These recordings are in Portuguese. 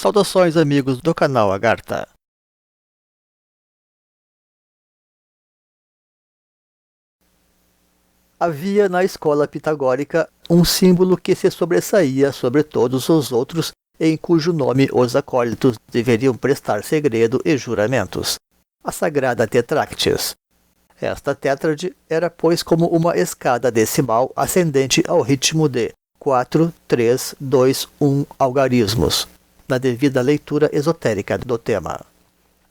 Saudações, amigos do canal Agartha. Havia na escola pitagórica um símbolo que se sobressaía sobre todos os outros, em cujo nome os acólitos deveriam prestar segredo e juramentos: a sagrada Tetráctis. Esta tétrade era, pois, como uma escada decimal ascendente ao ritmo de 4, 3, 2, 1 algarismos, na devida leitura esotérica do tema.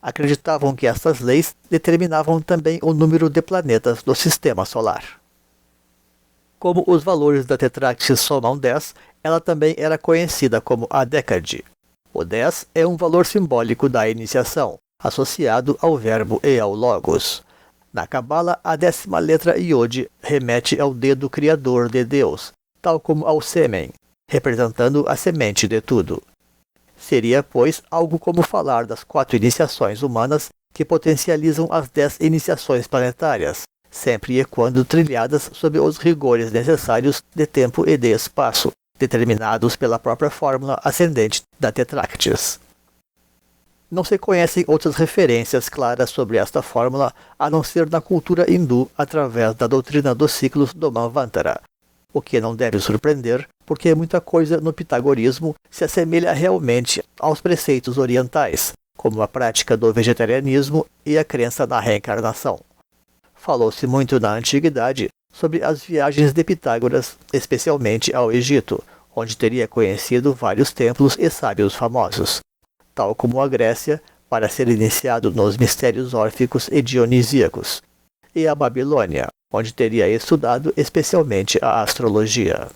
Acreditavam que estas leis determinavam também o número de planetas do sistema solar. Como os valores da Tetráctis somam 10, ela também era conhecida como a Décade. O 10 é um valor simbólico da iniciação, associado ao verbo e ao logos. Na Cabala, a 10ª letra Iod remete ao dedo criador de Deus, tal como ao sêmen, representando a semente de tudo. Seria, pois, algo como falar das 4 iniciações humanas que potencializam as 10 iniciações planetárias, sempre e quando trilhadas sob os rigores necessários de tempo e de espaço, determinados pela própria fórmula ascendente da Tetráctis. Não se conhecem outras referências claras sobre esta fórmula, a não ser na cultura hindu através da doutrina dos ciclos do Manvantara, o que não deve surpreender, porque muita coisa no pitagorismo se assemelha realmente aos preceitos orientais, como a prática do vegetarianismo e a crença na reencarnação. Falou-se muito na antiguidade sobre as viagens de Pitágoras, especialmente ao Egito, onde teria conhecido vários templos e sábios famosos, tal como a Grécia, para ser iniciado nos mistérios órficos e dionisíacos, e a Babilônia, onde teria estudado especialmente a astrologia.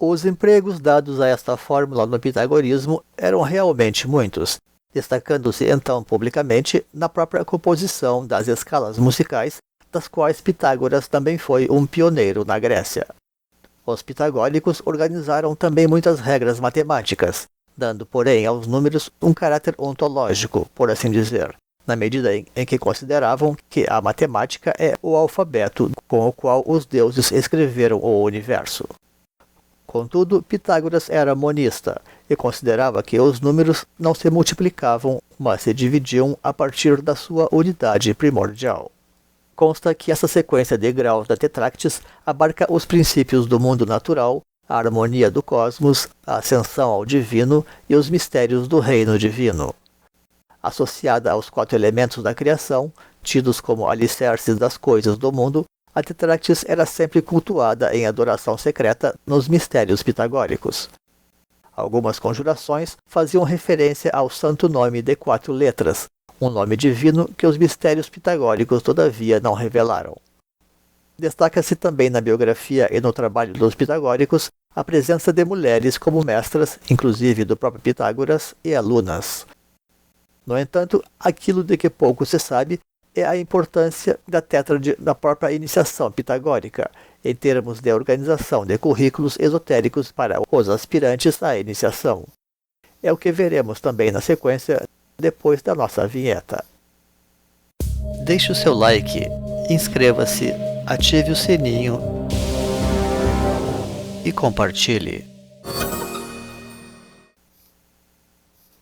Os empregos dados a esta fórmula no pitagorismo eram realmente muitos, destacando-se então publicamente na própria composição das escalas musicais, das quais Pitágoras também foi um pioneiro na Grécia. Os pitagóricos organizaram também muitas regras matemáticas, dando, porém, aos números um caráter ontológico, por assim dizer, na medida em que consideravam que a matemática é o alfabeto com o qual os deuses escreveram o universo. Contudo, Pitágoras era monista e considerava que os números não se multiplicavam, mas se dividiam a partir da sua unidade primordial. Consta que essa sequência de graus da Tetráctis abarca os princípios do mundo natural, a harmonia do cosmos, a ascensão ao divino e os mistérios do reino divino. Associada aos 4 elementos da criação, tidos como alicerces das coisas do mundo, a Tetráctis era sempre cultuada em adoração secreta nos mistérios pitagóricos. Algumas conjurações faziam referência ao santo nome de 4 letras, um nome divino que os mistérios pitagóricos todavia não revelaram. Destaca-se também na biografia e no trabalho dos pitagóricos a presença de mulheres como mestras, inclusive do próprio Pitágoras, e alunas. No entanto, aquilo de que pouco se sabe é a importância da tétrade na própria iniciação pitagórica, em termos de organização de currículos esotéricos para os aspirantes à iniciação. É o que veremos também na sequência, depois da nossa vinheta. Deixe o seu like, inscreva-se, ative o sininho e compartilhe.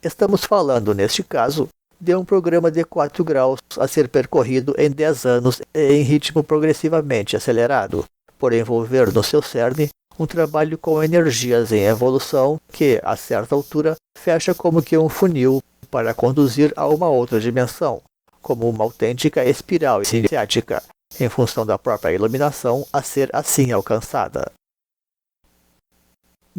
Estamos falando, neste caso, de um programa de 4 graus a ser percorrido em 10 anos e em ritmo progressivamente acelerado, por envolver no seu cerne um trabalho com energias em evolução que, a certa altura, fecha como que um funil para conduzir a uma outra dimensão, como uma autêntica espiral iniciática, em função da própria iluminação a ser assim alcançada.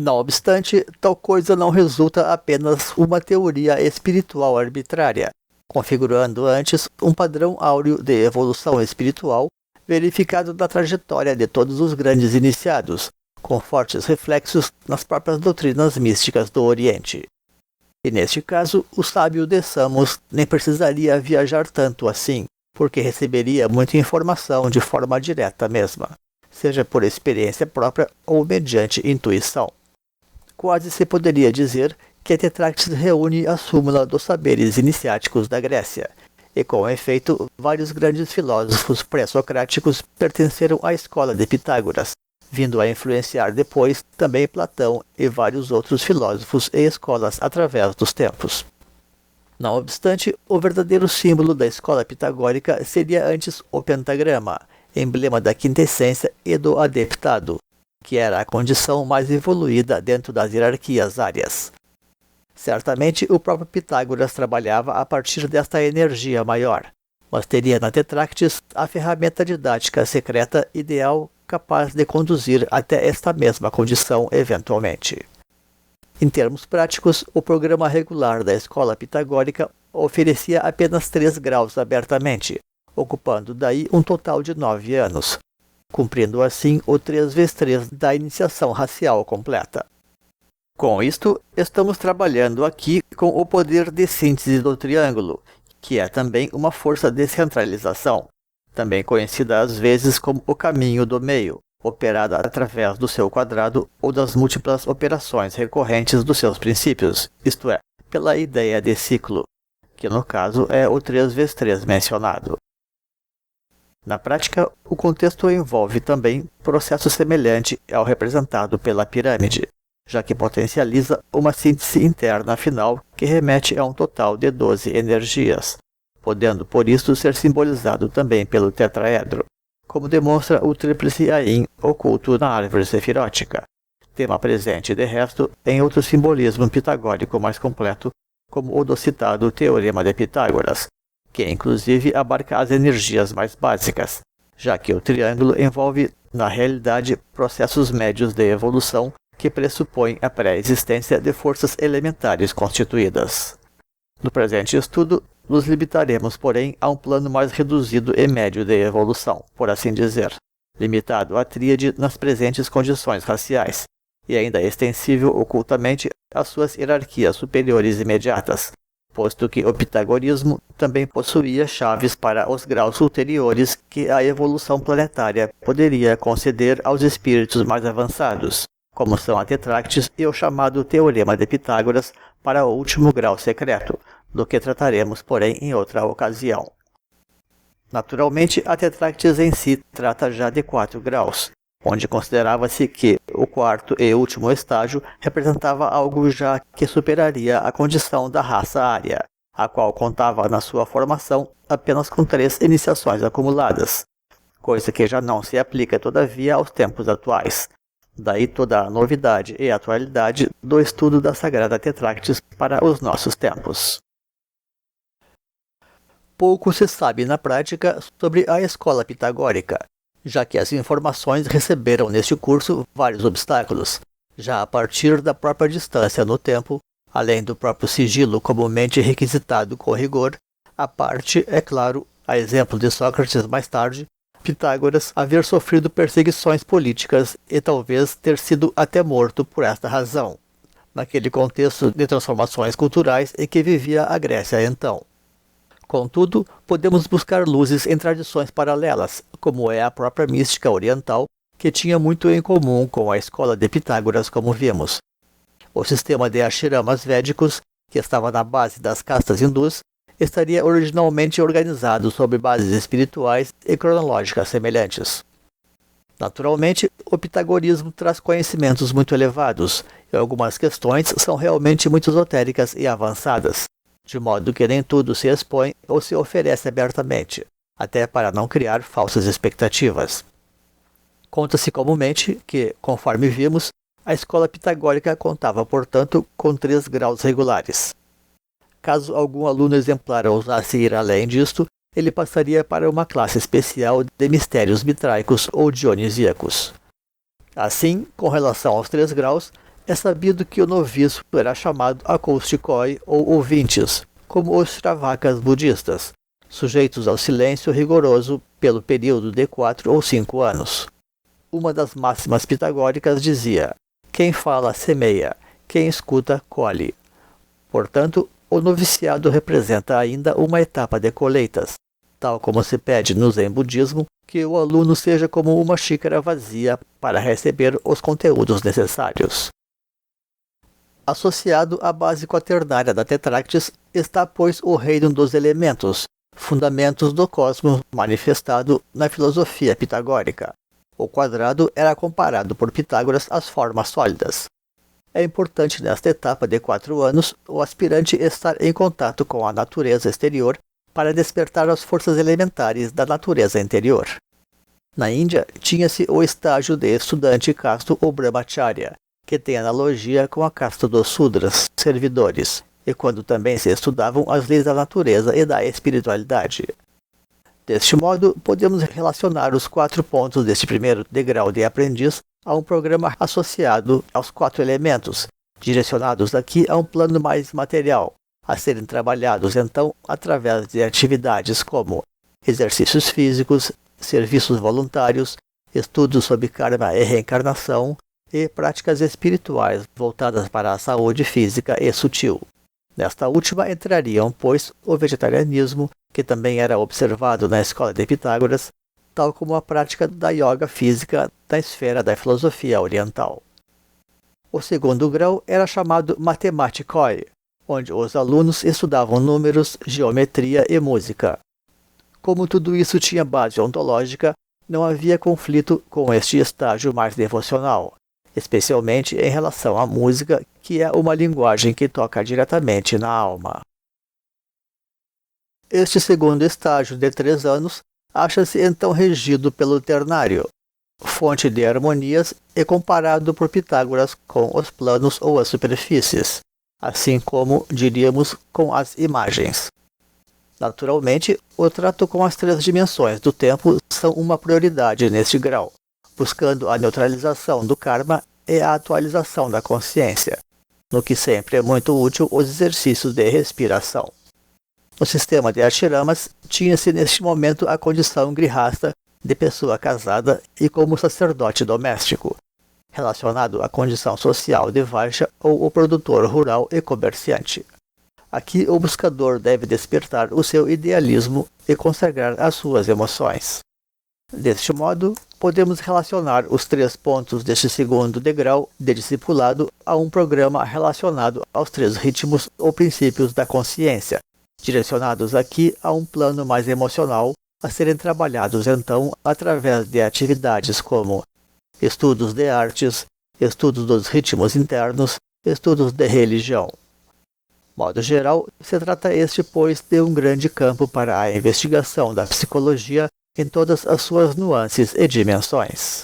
Não obstante, tal coisa não resulta apenas uma teoria espiritual arbitrária, configurando antes um padrão áureo de evolução espiritual verificado na trajetória de todos os grandes iniciados, com fortes reflexos nas próprias doutrinas místicas do Oriente. E neste caso, o sábio de Samos nem precisaria viajar tanto assim, porque receberia muita informação de forma direta mesma, seja por experiência própria ou mediante intuição. Quase se poderia dizer que a Tetráctis reúne a súmula dos saberes iniciáticos da Grécia, e com efeito, vários grandes filósofos pré-socráticos pertenceram à escola de Pitágoras, vindo a influenciar depois também Platão e vários outros filósofos e escolas através dos tempos. Não obstante, o verdadeiro símbolo da escola pitagórica seria antes o pentagrama, emblema da quintessência e do adeptado, que era a condição mais evoluída dentro das hierarquias árias. Certamente o próprio Pitágoras trabalhava a partir desta energia maior, mas teria na Tetráctis a ferramenta didática secreta ideal capaz de conduzir até esta mesma condição eventualmente. Em termos práticos, o programa regular da escola pitagórica oferecia apenas 3 graus abertamente, ocupando daí um total de 9 anos, cumprindo assim o 3x3 da iniciação racial completa. Com isto, estamos trabalhando aqui com o poder de síntese do triângulo, que é também uma força de centralização, também conhecida às vezes como o caminho do meio, operada através do seu quadrado ou das múltiplas operações recorrentes dos seus princípios, isto é, pela ideia de ciclo, que no caso é o 3x3 mencionado. Na prática, o contexto envolve também processo semelhante ao representado pela pirâmide, já que potencializa uma síntese interna final que remete a um total de 12 energias, podendo por isso ser simbolizado também pelo tetraedro, como demonstra o tríplice Ain oculto na árvore sefirótica, tema presente de resto em outro simbolismo pitagórico mais completo, como o do citado Teorema de Pitágoras, que inclusive abarca as energias mais básicas, já que o triângulo envolve, na realidade, processos médios de evolução que pressupõem a pré-existência de forças elementares constituídas. No presente estudo, nos limitaremos, porém, a um plano mais reduzido e médio de evolução, por assim dizer, limitado à tríade nas presentes condições raciais, e ainda extensível ocultamente às suas hierarquias superiores imediatas, posto que o pitagorismo também possuía chaves para os graus ulteriores que a evolução planetária poderia conceder aos espíritos mais avançados, como são a Tetráctis e o chamado Teorema de Pitágoras para o último grau secreto, do que trataremos, porém, em outra ocasião. Naturalmente, a Tetráctis em si trata já de 4 graus, onde considerava-se que o quarto e último estágio representava algo já que superaria a condição da raça ária, a qual contava na sua formação apenas com 3 iniciações acumuladas, coisa que já não se aplica todavia aos tempos atuais. Daí toda a novidade e atualidade do estudo da Sagrada Tetráctis para os nossos tempos. Pouco se sabe na prática sobre a escola pitagórica, já que as informações receberam neste curso vários obstáculos, já a partir da própria distância no tempo, além do próprio sigilo comumente requisitado com rigor, a parte, é claro, a exemplo de Sócrates mais tarde, Pitágoras haver sofrido perseguições políticas e talvez ter sido até morto por esta razão, naquele contexto de transformações culturais em que vivia a Grécia então. Contudo, podemos buscar luzes em tradições paralelas, como é a própria mística oriental, que tinha muito em comum com a escola de Pitágoras, como vimos. O sistema de ashramas védicos, que estava na base das castas hindus, estaria originalmente organizado sobre bases espirituais e cronológicas semelhantes. Naturalmente, o pitagorismo traz conhecimentos muito elevados, e algumas questões são realmente muito esotéricas e avançadas, de modo que nem tudo se expõe ou se oferece abertamente, até para não criar falsas expectativas. Conta-se comumente que, conforme vimos, a escola pitagórica contava, portanto, com 3 graus regulares. Caso algum aluno exemplar ousasse ir além disto, ele passaria para uma classe especial de mistérios mitraicos ou dionisíacos. Assim, com relação aos 3 graus, é sabido que o noviço era chamado acousticoi ou ouvintes, como os Shravakas budistas, sujeitos ao silêncio rigoroso pelo período de 4 ou 5 anos. Uma das máximas pitagóricas dizia: quem fala semeia, quem escuta colhe. Portanto, o noviciado representa ainda uma etapa de colheitas, tal como se pede no Zen budismo que o aluno seja como uma xícara vazia para receber os conteúdos necessários. Associado à base quaternária da Tetráctis está, pois, o reino dos elementos, fundamentos do cosmos manifestado na filosofia pitagórica. O quadrado era comparado por Pitágoras às formas sólidas. É importante nesta etapa de 4 anos o aspirante estar em contato com a natureza exterior para despertar as forças elementares da natureza interior. Na Índia, tinha-se o estágio de estudante casto ou brahmacharya, que tem analogia com a casta dos sudras, servidores, e quando também se estudavam as leis da natureza e da espiritualidade. Deste modo, podemos relacionar os 4 pontos deste primeiro degrau de aprendiz a um programa associado aos 4 elementos, direcionados aqui a um plano mais material, a serem trabalhados então através de atividades como exercícios físicos, serviços voluntários, estudos sobre karma e reencarnação e práticas espirituais voltadas para a saúde física e sutil. Nesta última entrariam, pois, o vegetarianismo, que também era observado na escola de Pitágoras, tal como a prática da yoga física na esfera da filosofia oriental. O segundo grau era chamado Mathematikoi, onde os alunos estudavam números, geometria e música. Como tudo isso tinha base ontológica, não havia conflito com este estágio mais devocional, especialmente em relação à música, que é uma linguagem que toca diretamente na alma. Este segundo estágio de 3 anos acha-se então regido pelo ternário, fonte de harmonias, e comparado por Pitágoras com os planos ou as superfícies, assim como, diríamos, com as imagens. Naturalmente, o trato com as 3 dimensões do tempo são uma prioridade neste grau, buscando a neutralização do karma e a atualização da consciência, no que sempre é muito útil os exercícios de respiração. No sistema de ashramas, tinha-se neste momento a condição grihasta de pessoa casada e como sacerdote doméstico, relacionado à condição social de vaixya ou o produtor rural e comerciante. Aqui o buscador deve despertar o seu idealismo e consagrar as suas emoções. Deste modo, podemos relacionar os 3 pontos deste segundo degrau de discipulado a um programa relacionado aos 3 ritmos ou princípios da consciência, direcionados aqui a um plano mais emocional, a serem trabalhados então através de atividades como estudos de artes, estudos dos ritmos internos, estudos de religião. Modo geral, se trata este, pois, de um grande campo para a investigação da psicologia em todas as suas nuances e dimensões.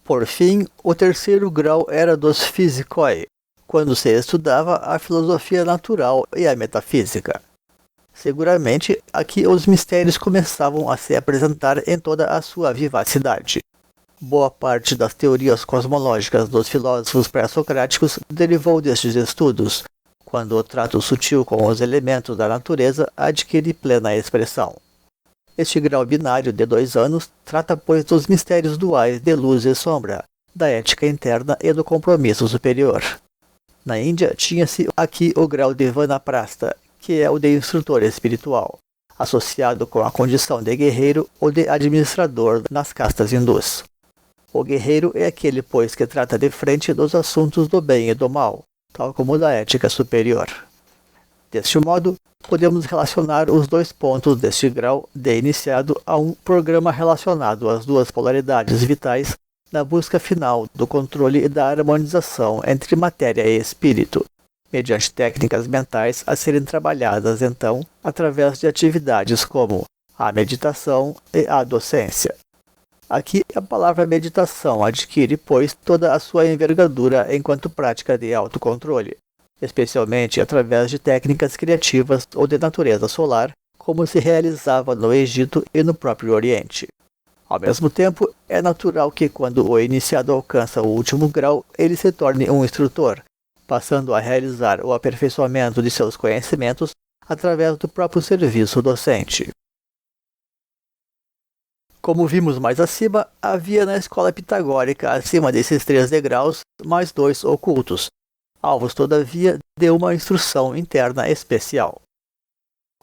Por fim, o terceiro grau era dos physicoi, quando se estudava a filosofia natural e a metafísica. Seguramente, aqui os mistérios começavam a se apresentar em toda a sua vivacidade. Boa parte das teorias cosmológicas dos filósofos pré-socráticos derivou destes estudos, quando o trato sutil com os elementos da natureza adquire plena expressão. Este grau binário de 2 anos trata, pois, dos mistérios duais de luz e sombra, da ética interna e do compromisso superior. Na Índia, tinha-se aqui o grau de Vanaprastha, que é o de instrutor espiritual, associado com a condição de guerreiro ou de administrador nas castas hindus. O guerreiro é aquele, pois, que trata de frente dos assuntos do bem e do mal, tal como da ética superior. Deste modo, podemos relacionar os 2 pontos deste grau de iniciado a um programa relacionado às 2 polaridades vitais na busca final do controle e da harmonização entre matéria e espírito, mediante técnicas mentais a serem trabalhadas então através de atividades como a meditação e a docência. Aqui a palavra meditação adquire, pois, toda a sua envergadura enquanto prática de autocontrole, especialmente através de técnicas criativas ou de natureza solar, como se realizava no Egito e no próprio Oriente. Ao mesmo tempo, é natural que quando o iniciado alcança o último grau, ele se torne um instrutor, passando a realizar o aperfeiçoamento de seus conhecimentos através do próprio serviço docente. Como vimos mais acima, havia na escola pitagórica, acima desses 3 degraus, mais 2 ocultos, alvos, todavia, de uma instrução interna especial.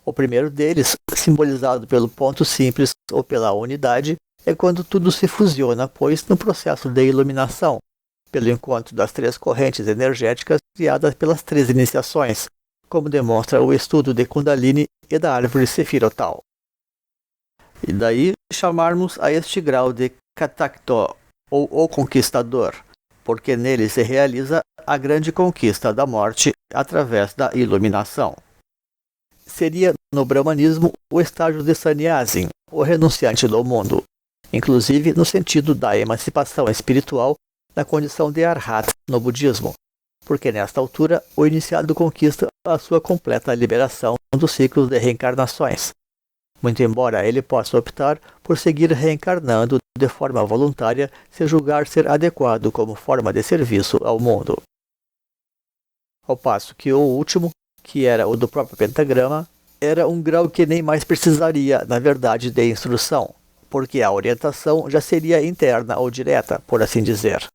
O primeiro deles, simbolizado pelo ponto simples ou pela unidade, é quando tudo se fusiona, pois, no processo de iluminação, pelo encontro das 3 correntes energéticas criadas pelas 3 iniciações, como demonstra o estudo de Kundalini e da árvore Sephirotal. E daí chamarmos a este grau de Katakto, ou o Conquistador, porque nele se realiza a grande conquista da morte através da iluminação. Seria no Brahmanismo o estágio de Sannyasin, o renunciante do mundo, inclusive no sentido da emancipação espiritual na condição de Arhat no budismo, porque nesta altura o iniciado conquista a sua completa liberação dos ciclos de reencarnações, muito embora ele possa optar por seguir reencarnando de forma voluntária se julgar ser adequado como forma de serviço ao mundo. Ao passo que o último, que era o do próprio pentagrama, era um grau que nem mais precisaria, na verdade, de instrução, porque a orientação já seria interna ou direta, por assim dizer.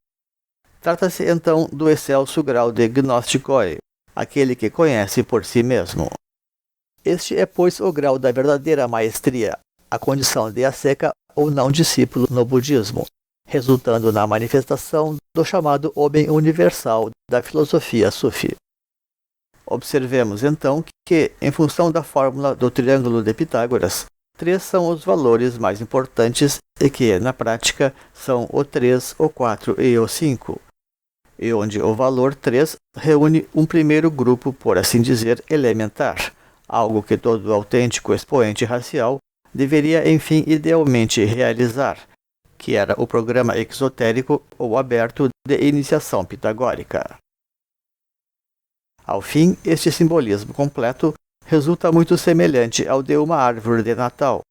Trata-se então do excelso grau de Gnostikoi, aquele que conhece por si mesmo. Este é, pois, o grau da verdadeira maestria, a condição de asceta ou não discípulo no budismo, resultando na manifestação do chamado homem universal da filosofia sufi. Observemos então que, em função da fórmula do triângulo de Pitágoras, 3 são os valores mais importantes e que, na prática, são o 3, o 4 e o 5, e onde o valor 3 reúne um primeiro grupo, por assim dizer, elementar, algo que todo autêntico expoente racial deveria, enfim, idealmente realizar, que era o programa exotérico ou aberto de iniciação pitagórica. Ao fim, este simbolismo completo resulta muito semelhante ao de uma árvore de Natal,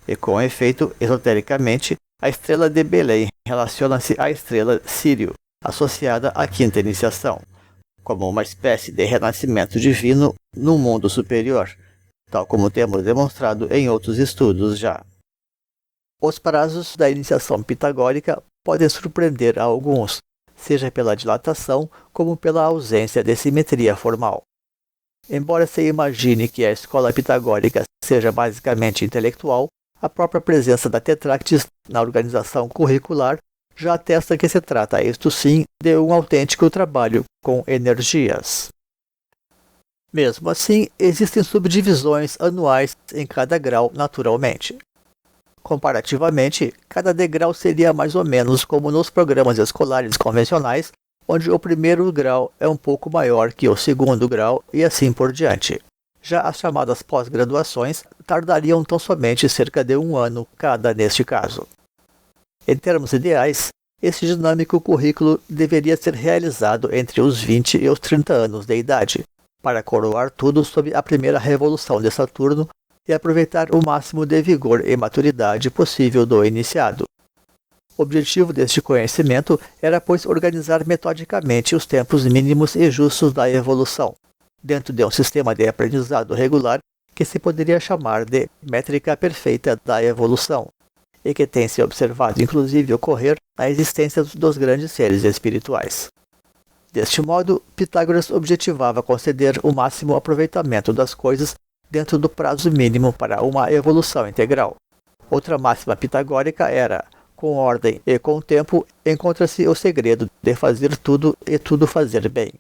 e com efeito, esotericamente, a estrela de Belém relaciona-se à estrela Sírio, associada à quinta iniciação, como uma espécie de renascimento divino no mundo superior, tal como temos demonstrado em outros estudos já. Os prazos da iniciação pitagórica podem surpreender a alguns, seja pela dilatação como pela ausência de simetria formal. Embora se imagine que a escola pitagórica seja basicamente intelectual, a própria presença da Tetractis na organização curricular já atesta que se trata, isto sim, de um autêntico trabalho com energias. Mesmo assim, existem subdivisões anuais em cada grau naturalmente. Comparativamente, cada degrau seria mais ou menos como nos programas escolares convencionais, onde o primeiro grau é um pouco maior que o segundo grau e assim por diante. Já as chamadas pós-graduações tardariam tão somente cerca de 1 ano cada neste caso. Em termos ideais, esse dinâmico currículo deveria ser realizado entre os 20 e os 30 anos de idade, para coroar tudo sob a primeira revolução de Saturno e aproveitar o máximo de vigor e maturidade possível do iniciado. O objetivo deste conhecimento era, pois, organizar metodicamente os tempos mínimos e justos da evolução, dentro de um sistema de aprendizado regular que se poderia chamar de métrica perfeita da evolução, e que tem se observado inclusive ocorrer na existência dos grandes seres espirituais. Deste modo, Pitágoras objetivava conceder o máximo aproveitamento das coisas dentro do prazo mínimo para uma evolução integral. Outra máxima pitagórica era: com ordem e com tempo encontra-se o segredo de fazer tudo e tudo fazer bem.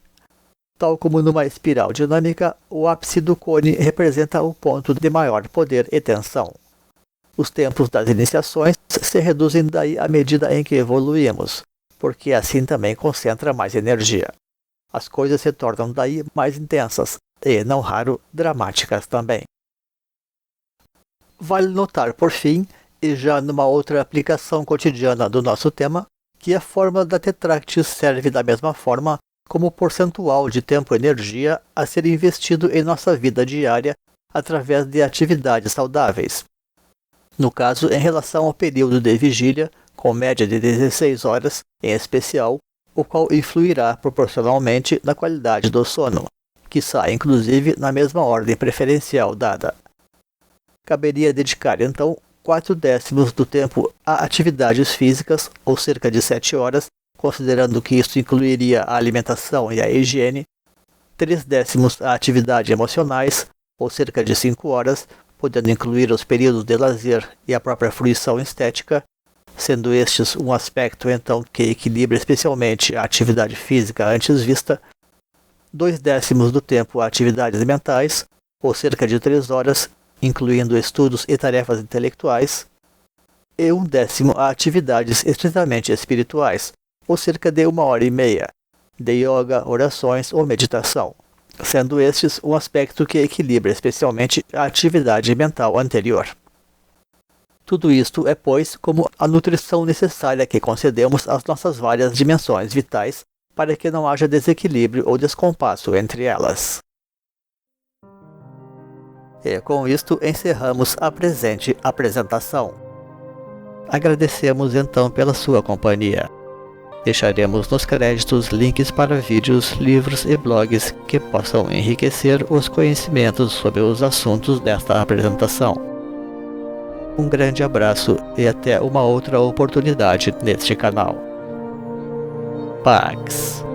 Tal como numa espiral dinâmica, o ápice do cone representa o ponto de maior poder e tensão. Os tempos das iniciações se reduzem daí à medida em que evoluímos, porque assim também concentra mais energia. As coisas se tornam daí mais intensas e, não raro, dramáticas também. Vale notar, por fim, e já numa outra aplicação cotidiana do nosso tema, que a fórmula da Tetractis serve da mesma forma como percentual de tempo e energia a ser investido em nossa vida diária através de atividades saudáveis. No caso, em relação ao período de vigília, com média de 16 horas, em especial, o qual influirá proporcionalmente na qualidade do sono, que sai inclusive na mesma ordem preferencial dada. Caberia dedicar, então, 4/10 do tempo a atividades físicas, ou cerca de 7 horas, considerando que isso incluiria a alimentação e a higiene, 3/10 a atividades emocionais, ou cerca de 5 horas, podendo incluir os períodos de lazer e a própria fruição estética, sendo estes um aspecto então que equilibra especialmente a atividade física antes vista, 2/10 do tempo a atividades mentais, ou cerca de 3 horas, incluindo estudos e tarefas intelectuais, e 1/10 a atividades estritamente espirituais, ou cerca de 1h30, de yoga, orações ou meditação, sendo estes um aspecto que equilibra especialmente a atividade mental anterior. Tudo isto é, pois, como a nutrição necessária que concedemos às nossas várias dimensões vitais para que não haja desequilíbrio ou descompasso entre elas. E com isto encerramos a presente apresentação. Agradecemos então pela sua companhia. Deixaremos nos créditos links para vídeos, livros e blogs que possam enriquecer os conhecimentos sobre os assuntos desta apresentação. Um grande abraço e até uma outra oportunidade neste canal. Pax.